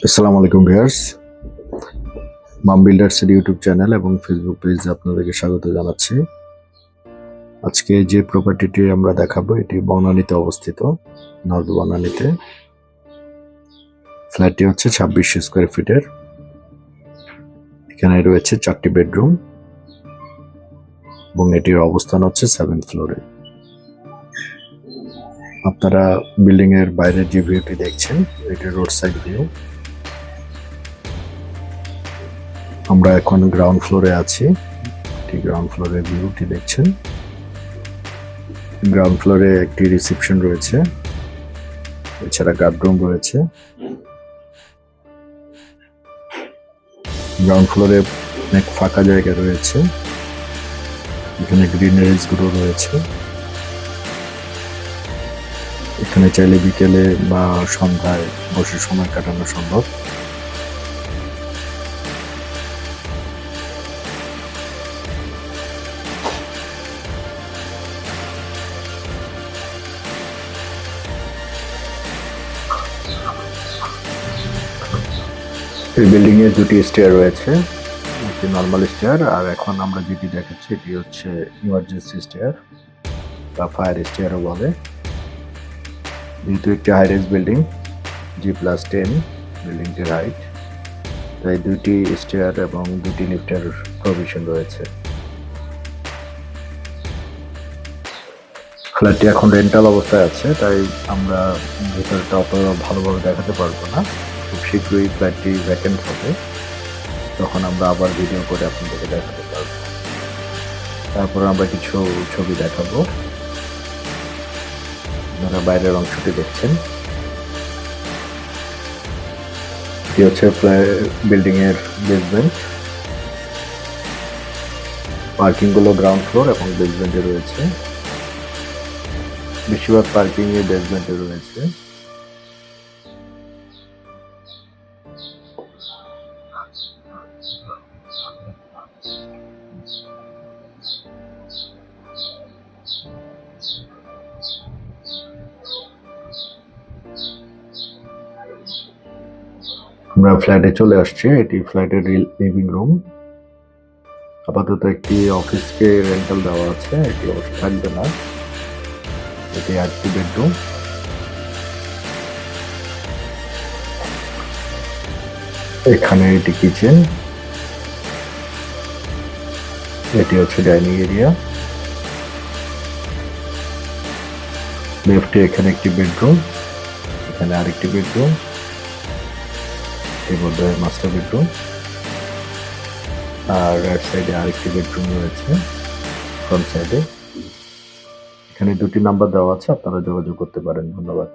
আসসালামু আলাইকুম ভিউয়ার্স, মাম বিল্ডার্স এর ইউটিউব চ্যানেল এবং ফেসবুক পেজে আপনাদেরকে স্বাগত জানাচ্ছি। আজকে যে প্রপার্টিটি আমরা দেখাবো এটি বনানীতে অবস্থিত, নর্থ বনানীতে। ফ্ল্যাটটি হচ্ছে 26 স্কোয়ার ফিটের। এখানে রয়েছে 4টি বেডরুম এবং এটির অবস্থান হচ্ছে 7th ফ্লোরে। আপনারা বিল্ডিং এর বাইরের যে ভিউটি দেখছেন এটি রোড সাইড ভিউ। আমরা এখন গ্রাউন্ড ফ্লোরে আছি। গ্রাউন্ড ফ্লোরের ভিউটি দেখছেন। গ্রাউন্ড ফ্লোরে একটি রিসেপশন রয়েছে, এছাড়া গার্ডরুম রয়েছে। গ্রাউন্ড ফ্লোরে অনেক ফাঁকা জায়গা রয়েছে, এখানে গ্রিনারিজ গুলো রয়েছে। এখানে চাইলে বিকেলে বা সন্ধ্যায় বসে সময় কাটানো সম্ভব। এই বিল্ডিং এর দুটি স্টেয়ার রয়েছে, একটি নর্মাল স্টেয়ার আর এখন আমরা যেটি দেখাচ্ছি এটি হচ্ছে ইমার্জেন্সি স্টেয়ার বা ফায়ার স্টেয়ারও বলে। যেহেতু একটি হাইরাইজ বিল্ডিং, G+10 বিল্ডিংটির হাইট, তাই দুটি স্টেয়ার এবং দুটি লিফটের প্রভিশন রয়েছে। ফ্ল্যাটটি এখন রেন্টাল অবস্থায় আছে, তাই আমরা ভেতরটা অত ভালোভাবে দেখাতে পারবো না। খুব শীঘ্রই ফ্ল্যাটটি ভ্যাকেন্ট হবে, তখন আমরা আবার ভিডিও করে আপনাদেরকে দেখাতে পারবো। তারপর আমরা কিছু ছবি দেখাবো। আপনারা বাইরের অংশটি দেখছেন, এটি হচ্ছে বিল্ডিং এর বেসমেন্ট। পার্কিং গুলো গ্রাউন্ড ফ্লোর এবং বেসমেন্টে রয়েছে, বেশিরভাগ পার্কিং এর বেসমেন্টে রয়েছে। আমরা ফ্ল্যাটে চলে আসছি, এটি ফ্ল্যাটের লিভিং রুম। আপাতত একটি অফিসকে রেন্টাল দেওয়া আছে, এটি অবশ্য থাকবে না। এটি 8টি বেডরুম। এখানে এটি কিচেন, এটি হচ্ছে ডাইনিং এরিয়া। লেফটে এখানে একটি বেডরুম, এখানে আরেকটি বেডরুম, এর মধ্যে মাস্টার বেডরুম, আর রাইট সাইডে আরেকটি বেডরুম রয়েছে ফ্রন্ট সাইডে। এখানে দুটি নাম্বার দেওয়া আছে, আপনারা যোগাযোগ করতে পারেন। ধন্যবাদ।